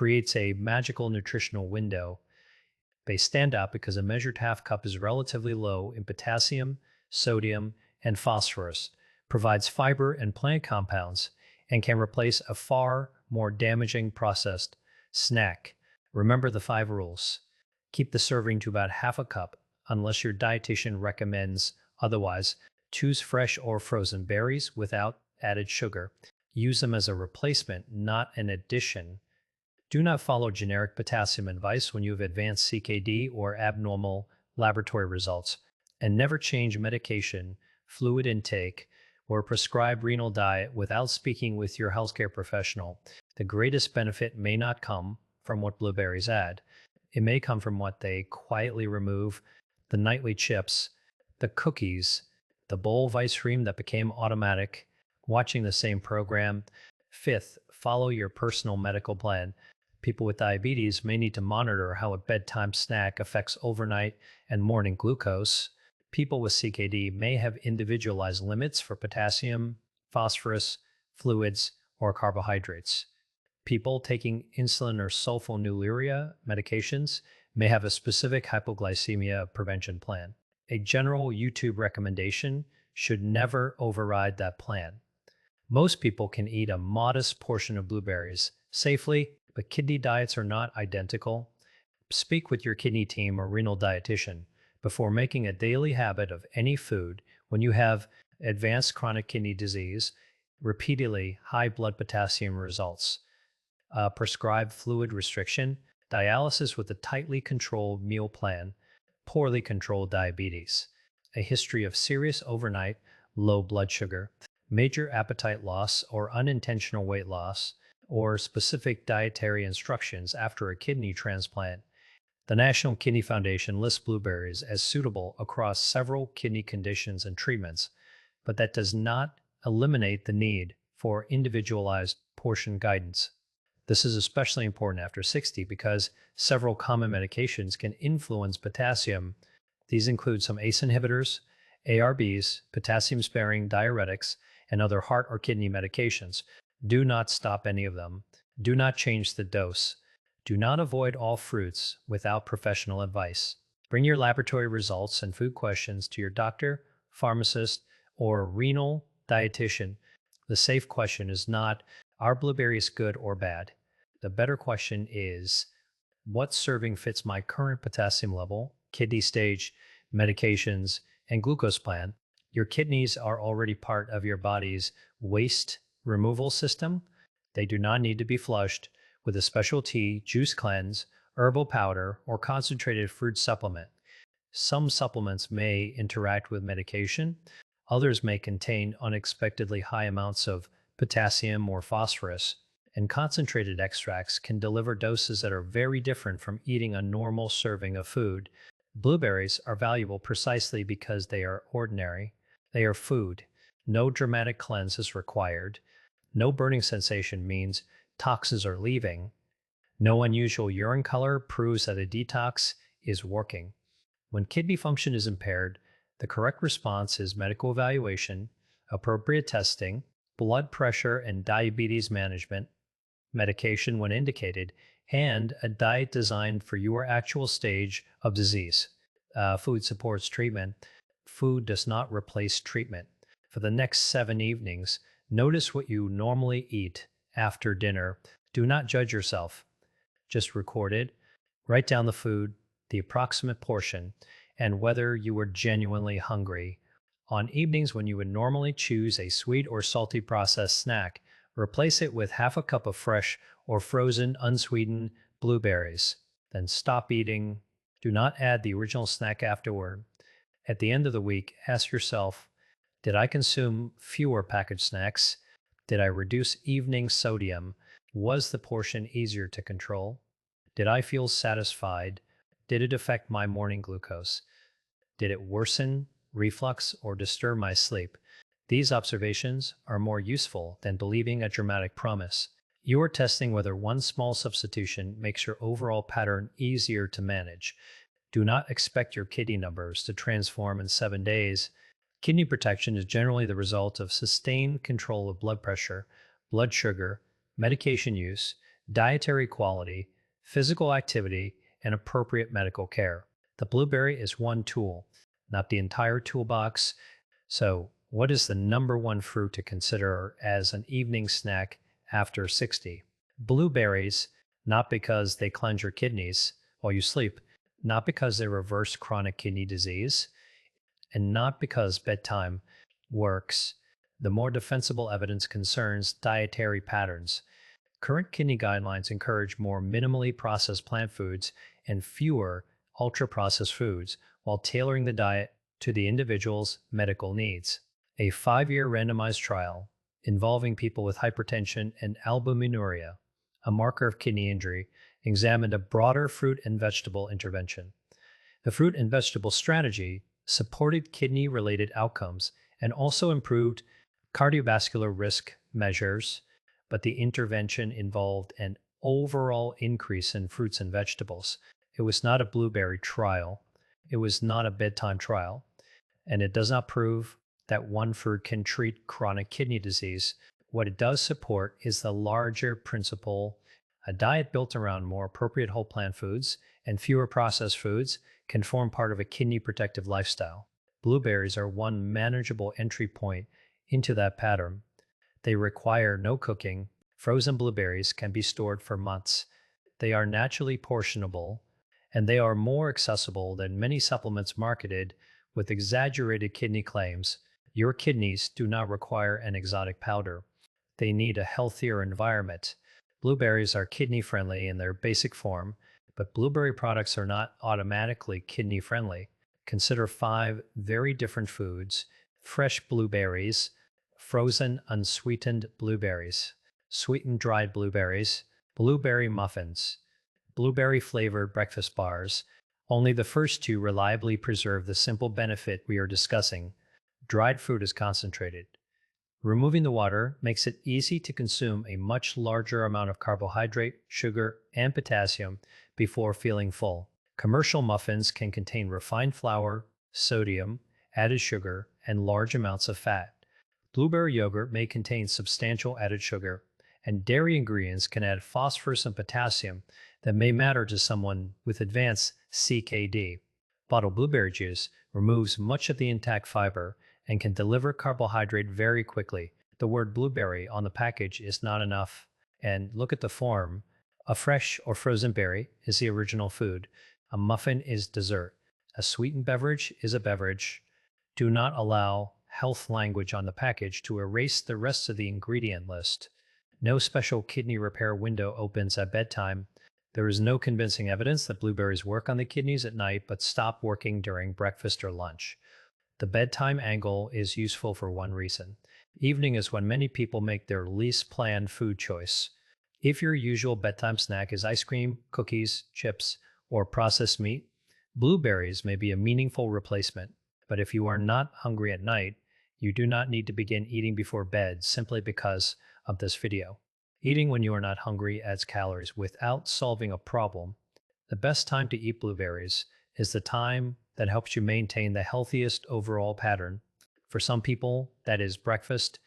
creates a magical nutritional window. They stand out because a measured half cup is relatively low in potassium, sodium, and phosphorus, provides fiber and plant compounds, and can replace a far more damaging processed snack. Remember the five rules. Keep the serving to about half a cup, unless your dietitian recommends otherwise. Choose fresh or frozen berries without added sugar. Use them as a replacement, not an addition. Do not follow generic potassium advice when you have advanced CKD or abnormal laboratory results. And never change medication, fluid intake, or prescribe renal diet without speaking with your healthcare professional. The greatest benefit may not come from what blueberries add. It may come from what they quietly remove: the nightly chips, the cookies, the bowl of ice cream that became automatic, watching the same program. Fifth, follow your personal medical plan. People with diabetes may need to monitor how a bedtime snack affects overnight and morning glucose. People with CKD may have individualized limits for potassium, phosphorus, fluids, or carbohydrates. People taking insulin or sulfonylurea medications may have a specific hypoglycemia prevention plan. A general YouTube recommendation should never override that plan. Most people can eat a modest portion of blueberries safely, but kidney diets are not identical. Speak with your kidney team or renal dietitian before making a daily habit of any food. When you have advanced chronic kidney disease, repeatedly high blood potassium results, prescribed fluid restriction, dialysis with a tightly controlled meal plan, poorly controlled diabetes, a history of serious overnight low blood sugar, major appetite loss or unintentional weight loss, or specific dietary instructions after a kidney transplant. The National Kidney Foundation lists blueberries as suitable across several kidney conditions and treatments, but that does not eliminate the need for individualized portion guidance. This is especially important after 60 because several common medications can influence potassium. These include some ACE inhibitors, ARBs, potassium-sparing diuretics, and other heart or kidney medications. Do not stop any of them. Do not change the dose. Do not avoid all fruits without professional advice. Bring your laboratory results and food questions to your doctor, pharmacist, or renal dietitian. The safe question is not, are blueberries good or bad? The better question is, what serving fits my current potassium level, kidney stage, medications, and glucose plan? Your kidneys are already part of your body's waste removal system. They do not need to be flushed with a special tea, juice cleanse, herbal powder, or concentrated fruit supplement. Some supplements may interact with medication. Others may contain unexpectedly high amounts of potassium or phosphorus, and concentrated extracts can deliver doses that are very different from eating a normal serving of food. Blueberries are valuable precisely because they are ordinary. They are food. No dramatic cleanse is required. No burning sensation means toxins are leaving. No unusual urine color proves that a detox is working. When kidney function is impaired, the correct response is medical evaluation, appropriate testing, blood pressure and diabetes management, medication when indicated, and a diet designed for your actual stage of disease. Food supports treatment. Food does not replace treatment. For the next 7 evenings, notice what you normally eat after dinner. Do not judge yourself. Just record it. Write down the food, the approximate portion, and whether you were genuinely hungry. On evenings when you would normally choose a sweet or salty processed snack, replace it with half a cup of fresh or frozen unsweetened blueberries. Then stop eating. Do not add the original snack afterward. At the end of the week, ask yourself, did I consume fewer packaged snacks? Did I reduce evening sodium? Was the portion easier to control? Did I feel satisfied? Did it affect my morning glucose? Did it worsen reflux or disturb my sleep? These observations are more useful than believing a dramatic promise. You are testing whether one small substitution makes your overall pattern easier to manage. Do not expect your kidney numbers to transform in 7 days. Kidney protection is generally the result of sustained control of blood pressure, blood sugar, medication use, dietary quality, physical activity, and appropriate medical care. The blueberry is one tool, not the entire toolbox. So, what is the number one fruit to consider as an evening snack after 60? Blueberries, not because they cleanse your kidneys while you sleep, not because they reverse chronic kidney disease, and not because bedtime works. The more defensible evidence concerns dietary patterns. Current kidney guidelines encourage more minimally processed plant foods and fewer ultra processed foods while tailoring the diet to the individual's medical needs. A 5-year randomized trial involving people with hypertension and albuminuria, a marker of kidney injury, examined a broader fruit and vegetable intervention. The fruit and vegetable strategy supported kidney related outcomes and also improved cardiovascular risk measures, but the intervention involved an overall increase in fruits and vegetables. It was not a blueberry trial, it was not a bedtime trial, and it does not prove that one fruit can treat chronic kidney disease. What it does support is the larger principle: a diet built around more appropriate whole plant foods and fewer processed foods can form part of a kidney protective lifestyle. Blueberries are one manageable entry point into that pattern. They require no cooking. Frozen blueberries can be stored for months. They are naturally portionable, and they are more accessible than many supplements marketed with exaggerated kidney claims. Your kidneys do not require an exotic powder. They need a healthier environment. Blueberries are kidney friendly in their basic form, but blueberry products are not automatically kidney friendly. Consider 5 very different foods: fresh blueberries, frozen unsweetened blueberries, sweetened dried blueberries, blueberry muffins, blueberry flavored breakfast bars. Only the first two reliably preserve the simple benefit we are discussing. Dried fruit is concentrated. Removing the water makes it easy to consume a much larger amount of carbohydrate, sugar, and potassium before feeling full. Commercial muffins can contain refined flour, sodium, added sugar, and large amounts of fat. Blueberry yogurt may contain substantial added sugar, and dairy ingredients can add phosphorus and potassium that may matter to someone with advanced CKD. Bottled blueberry juice removes much of the intact fiber and can deliver carbohydrate very quickly. The word blueberry on the package is not enough. And look at the form. A fresh or frozen berry is the original food. A muffin is dessert. A sweetened beverage is a beverage. Do not allow health language on the package to erase the rest of the ingredient list. No special kidney repair window opens at bedtime. There is no convincing evidence that blueberries work on the kidneys at night but stop working during breakfast or lunch. The bedtime angle is useful for one reason. Evening is when many people make their least planned food choice. If your usual bedtime snack is ice cream, cookies, chips, or processed meat, blueberries may be a meaningful replacement. But if you are not hungry at night, you do not need to begin eating before bed simply because of this video. Eating when you are not hungry adds calories without solving a problem. The best time to eat blueberries is the time that helps you maintain the healthiest overall pattern. For some people, that is breakfast.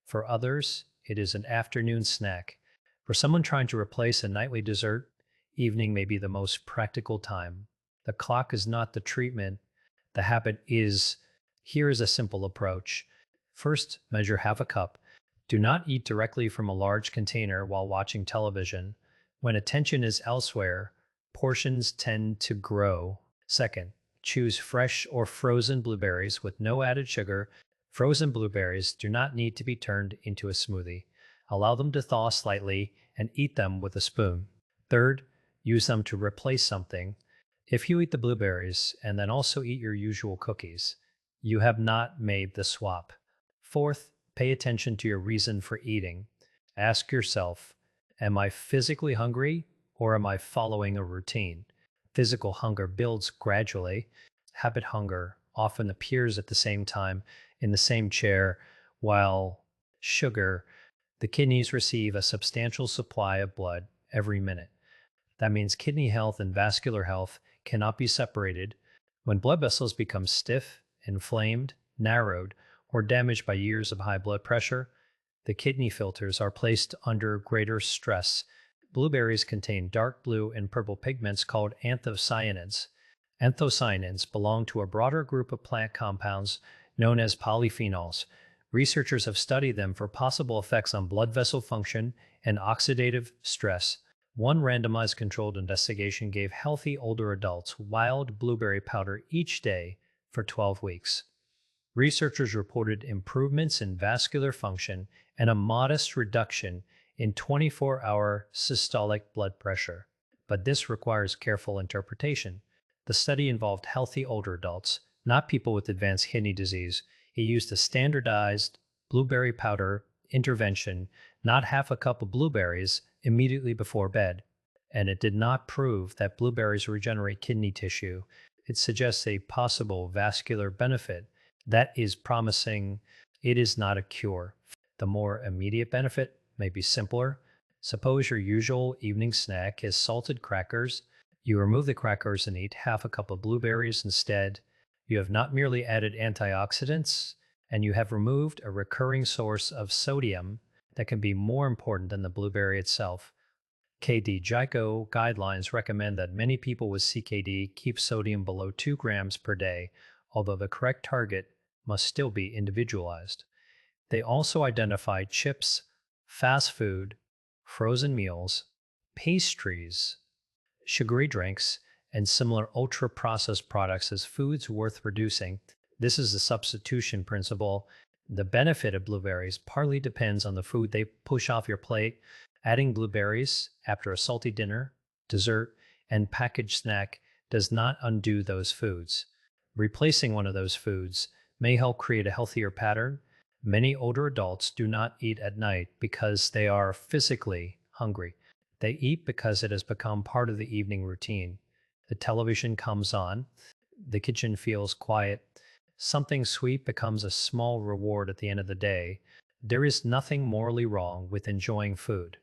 For others, it is an afternoon snack. For someone trying to replace a nightly dessert, evening may be the most practical time. The clock is not the treatment, the habit is. Here is a simple approach. First, measure half a cup. Do not eat directly from a large container while watching television. When attention is elsewhere, portions tend to grow. Second, choose fresh or frozen blueberries with no added sugar. Frozen blueberries do not need to be turned into a smoothie. Allow them to thaw slightly and eat them with a spoon. Third, use them to replace something. If you eat the blueberries and then also eat your usual cookies, you have not made the swap. Fourth, pay attention to your reason for eating. Ask yourself, am I physically hungry or am I following a routine? Physical hunger builds gradually. Habit hunger often appears at the same time in the same chair, while sugar, the kidneys receive a substantial supply of blood every minute. That means kidney health and vascular health cannot be separated. When blood vessels become stiff, inflamed, narrowed, or damaged by years of high blood pressure, the kidney filters are placed under greater stress. Blueberries contain dark blue and purple pigments called anthocyanins. Anthocyanins belong to a broader group of plant compounds known as polyphenols. Researchers have studied them for possible effects on blood vessel function and oxidative stress. One randomized controlled investigation gave healthy older adults wild blueberry powder each day for 12 weeks. Researchers reported improvements in vascular function and a modest reduction in 24-hour systolic blood pressure. But this requires careful interpretation. The study involved healthy older adults, not people with advanced kidney disease. It used a standardized blueberry powder intervention, not half a cup of blueberries immediately before bed. And it did not prove that blueberries regenerate kidney tissue. It suggests a possible vascular benefit. That is promising. It is not a cure. The more immediate benefit may be simpler. Suppose your usual evening snack is salted crackers. You remove the crackers and eat half a cup of blueberries instead. You have not merely added antioxidants, and you have removed a recurring source of sodium that can be more important than the blueberry itself. KD-JICO guidelines recommend that many people with CKD keep sodium below 2 grams per day, although the correct target must still be individualized. They also identified chips, fast food, frozen meals, pastries, sugary drinks, and similar ultra-processed products as foods worth reducing. This is the substitution principle. The benefit of blueberries partly depends on the food they push off your plate. Adding blueberries after a salty dinner, dessert, and packaged snack does not undo those foods. Replacing one of those foods may help create a healthier pattern. Many older adults do not eat at night because they are physically hungry. They eat because it has become part of the evening routine. The television comes on, the kitchen feels quiet, something sweet becomes a small reward at the end of the day. There is nothing morally wrong with enjoying food.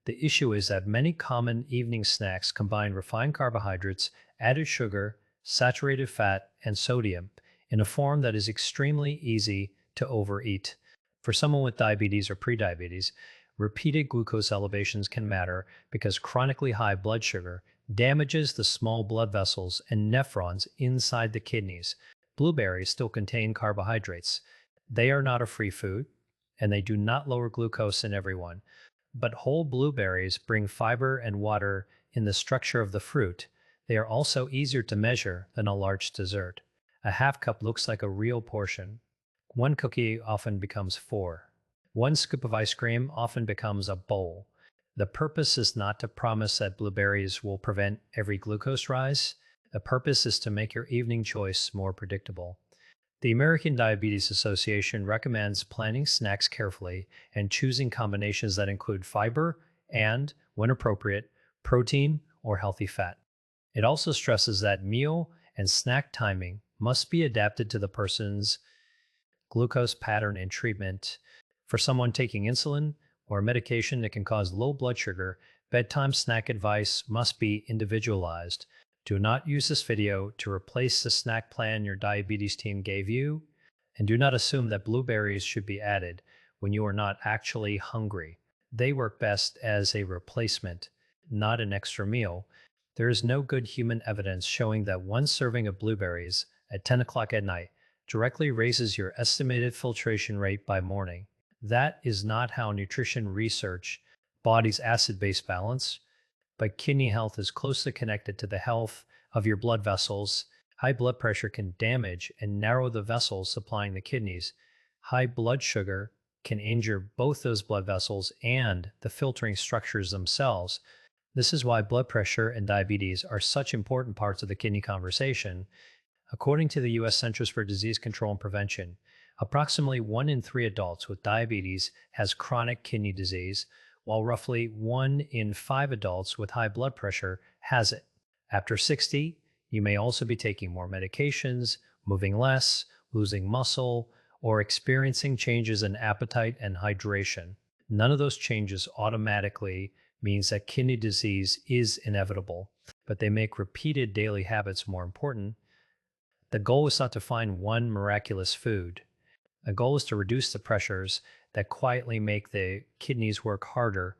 The issue is that many common evening snacks combine refined carbohydrates, added sugar, saturated fat, and sodium in a form that is extremely easy to overeat. For someone with diabetes or prediabetes, repeated glucose elevations can matter because chronically high blood sugar damages the small blood vessels and nephrons inside the kidneys. Blueberries still contain carbohydrates. They are not a free food, and they do not lower glucose in everyone. But whole blueberries bring fiber and water in the structure of the fruit. They are also easier to measure than a large dessert. A half cup looks like a real portion. One cookie often becomes 4. One scoop of ice cream often becomes a bowl. The purpose is not to promise that blueberries will prevent every glucose rise. The purpose is to make your evening choice more predictable. The American Diabetes Association recommends planning snacks carefully and choosing combinations that include fiber and, when appropriate, protein or healthy fat. It also stresses that meal and snack timing must be adapted to the person's glucose pattern and treatment. For someone taking insulin or medication that can cause low blood sugar, bedtime snack advice must be individualized. Do not use this video to replace the snack plan your diabetes team gave you, and do not assume that blueberries should be added when you are not actually hungry. They work best as a replacement, not an extra meal. There is no good human evidence showing that one serving of blueberries at 10 o'clock at night directly raises your estimated filtration rate by morning. That is not how nutrition research body's acid-base balance, but kidney health is closely connected to the health of your blood vessels. High blood pressure can damage and narrow the vessels supplying the kidneys. High blood sugar can injure both those blood vessels and the filtering structures themselves. This is why blood pressure and diabetes are such important parts of the kidney conversation. According to the U.S. Centers for Disease Control and Prevention, approximately 1 in 3 adults with diabetes has chronic kidney disease, while roughly 1 in 5 adults with high blood pressure has it. After 60, you may also be taking more medications, moving less, losing muscle, or experiencing changes in appetite and hydration. None of those changes automatically means that kidney disease is inevitable, but they make repeated daily habits more important. The goal is not to find one miraculous food. The goal is to reduce the pressures that quietly make the kidneys work harder.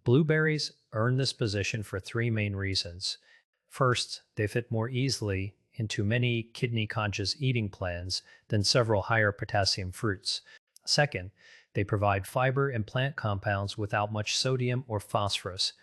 Blueberries earn this position for three main reasons. First, they fit more easily into many kidney-conscious eating plans than several higher potassium fruits. Second, they provide fiber and plant compounds without much sodium or phosphorus.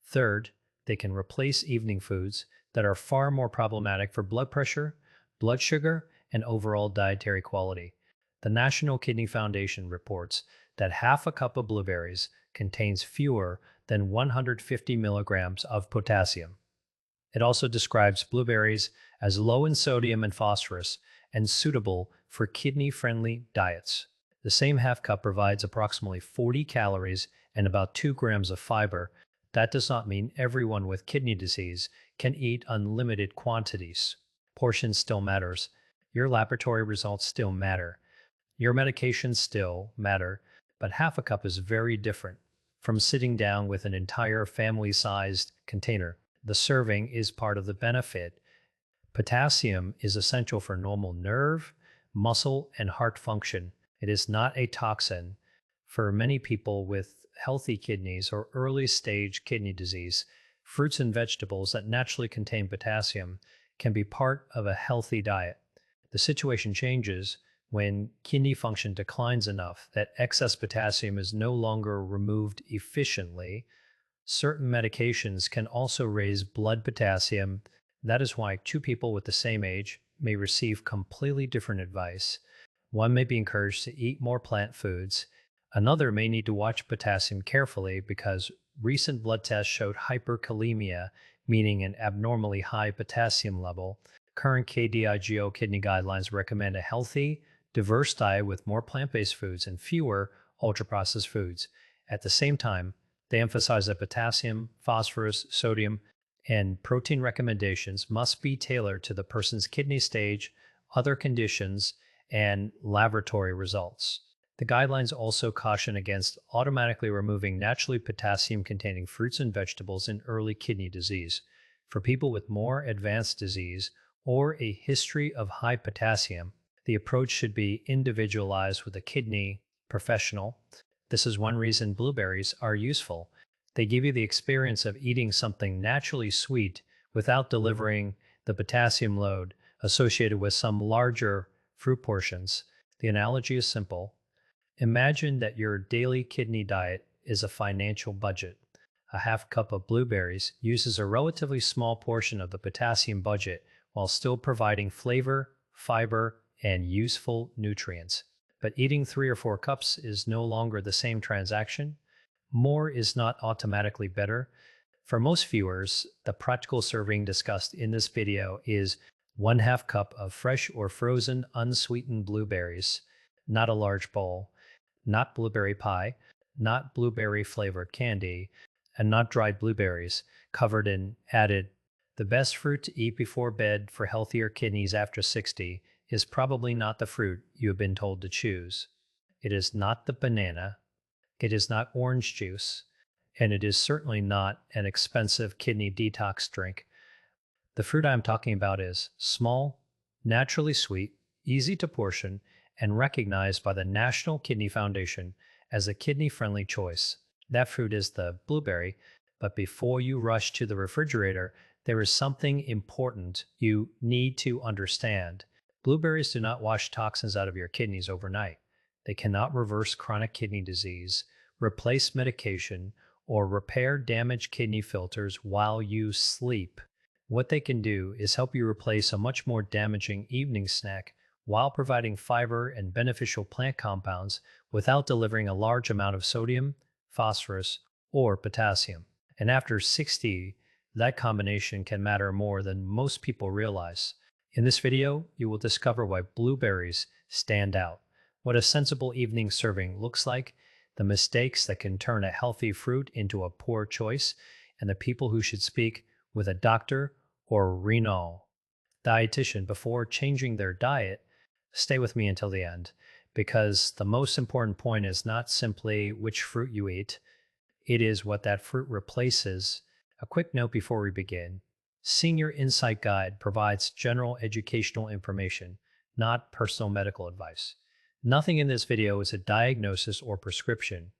Third, they can replace evening foods that are far more problematic for blood pressure, blood sugar, and overall dietary quality. The National Kidney Foundation reports that half a cup of blueberries contains fewer than 150 milligrams of potassium. It also describes blueberries as low in sodium and phosphorus and suitable for kidney-friendly diets. The same half cup provides approximately 40 calories and about 2 grams of fiber. That does not mean everyone with kidney disease can eat unlimited quantities. Portion still matters. Your laboratory results still matter. Your medications still matter, but half a cup is very different from sitting down with an entire family-sized container. The serving is part of the benefit. Potassium is essential for normal nerve, muscle, and heart function. It is not a toxin. For many people with healthy kidneys or early stage kidney disease, fruits and vegetables that naturally contain potassium can be part of a healthy diet. The situation changes when kidney function declines enough that excess potassium is no longer removed efficiently. Certain medications can also raise blood potassium. That is why two people with the same age may receive completely different advice. One may be encouraged to eat more plant foods. Another may need to watch potassium carefully because recent blood tests showed hyperkalemia, meaning an abnormally high potassium level. Current KDIGO kidney guidelines recommend a healthy, diverse diet with more plant-based foods and fewer ultra-processed foods. At the same time, they emphasize that potassium, phosphorus, sodium, and protein recommendations must be tailored to the person's kidney stage, other conditions, and laboratory results. The guidelines also caution against automatically removing naturally potassium-containing fruits and vegetables in early kidney disease. For people with more advanced disease or a history of high potassium, the approach should be individualized with a kidney professional. This is one reason blueberries are useful. They give you the experience of eating something naturally sweet without delivering the potassium load associated with some larger fruit portions. The analogy is simple. Imagine that your daily kidney diet is a financial budget. A half cup of blueberries uses a relatively small portion of the potassium budget while still providing flavor, fiber, and useful nutrients. But eating 3 or 4 cups is no longer the same transaction. More is not automatically better. For most viewers, the practical serving discussed in this video is 1/2 cup of fresh or frozen unsweetened blueberries, not a large bowl, not blueberry pie, not blueberry flavored candy, and not dried blueberries covered in added. The best fruit to eat before bed for healthier kidneys after 60 is probably not the fruit you have been told to choose. It is not the banana, it is not orange juice, and it is certainly not an expensive kidney detox drink. The fruit I am talking about is small, naturally sweet, easy to portion, and recognized by the National Kidney Foundation as a kidney-friendly choice. That fruit is the blueberry, but before you rush to the refrigerator, there is something important you need to understand. Blueberries do not wash toxins out of your kidneys overnight. They cannot reverse chronic kidney disease, replace medication, or repair damaged kidney filters while you sleep. What they can do is help you replace a much more damaging evening snack while providing fiber and beneficial plant compounds without delivering a large amount of sodium, phosphorus, or potassium. And after 60, that combination can matter more than most people realize. In this video, you will discover why blueberries stand out, what a sensible evening serving looks like, the mistakes that can turn a healthy fruit into a poor choice, and the people who should speak with a doctor or renal dietitian before changing their diet. Stay with me until the end, because the most important point is not simply which fruit you eat, it is what that fruit replaces. A quick note before we begin. Senior Insight Guide provides general educational information, not personal medical advice. Nothing in this video is a diagnosis or prescription.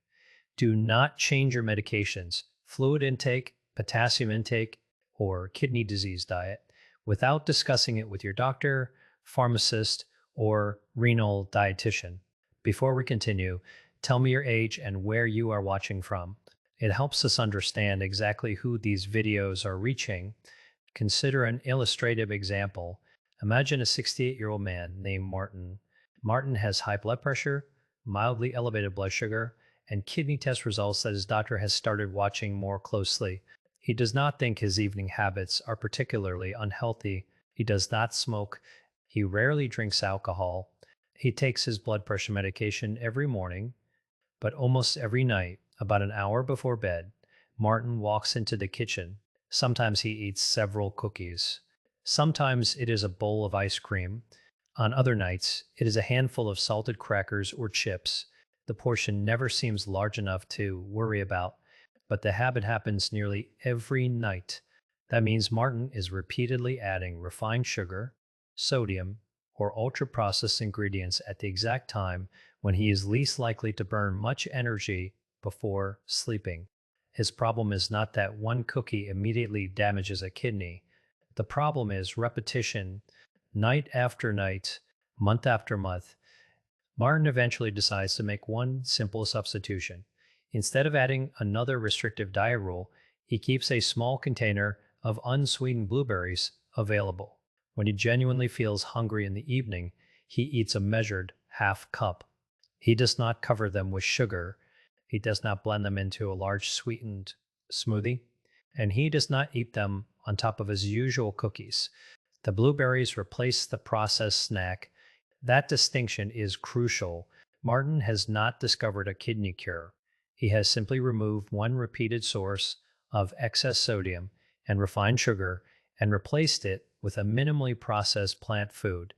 Do not change your medications fluid intake, potassium intake, or kidney disease diet without discussing it with your doctor, pharmacist, or renal dietitian. Before we continue, tell me your age and where you are watching from. It helps us understand exactly who these videos are reaching. Consider an illustrative example. Imagine a 68-year-old man named Martin. Martin has high blood pressure, mildly elevated blood sugar, and kidney test results that his doctor has started watching more closely. He does not think his evening habits are particularly unhealthy. He does not smoke. He rarely drinks alcohol. He takes his blood pressure medication every morning, but almost every night, about an hour before bed, Martin walks into the kitchen. Sometimes he eats several cookies. Sometimes it is a bowl of ice cream. On other nights, it is a handful of salted crackers or chips. The portion never seems large enough to worry about, but the habit happens nearly every night. That means Martin is repeatedly adding refined sugar, sodium, or ultra processed ingredients at the exact time when he is least likely to burn much energy before sleeping. His problem is not that one cookie immediately damages a kidney. The problem is repetition, night after night, month after month. Martin eventually decides to make one simple substitution. Instead of adding another restrictive diet rule, he keeps a small container of unsweetened blueberries available. When he genuinely feels hungry in the evening, he eats a measured half cup. He does not cover them with sugar. He does not blend them into a large sweetened smoothie. And he does not eat them on top of his usual cookies. The blueberries replace the processed snack. That distinction is crucial. Martin has not discovered a kidney cure. He has simply removed one repeated source of excess sodium and refined sugar and replaced it with a minimally processed plant food.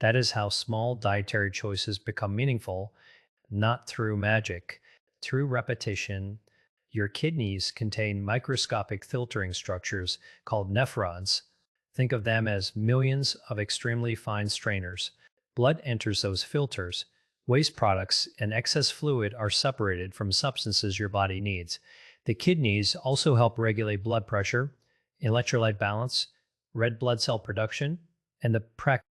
That is how small dietary choices become meaningful, not through magic, through repetition. Your kidneys contain microscopic filtering structures called nephrons. Think of them as millions of extremely fine strainers. Blood enters those filters. Waste products and excess fluid are separated from substances your body needs. The kidneys also help regulate blood pressure, electrolyte balance, red blood cell production, and the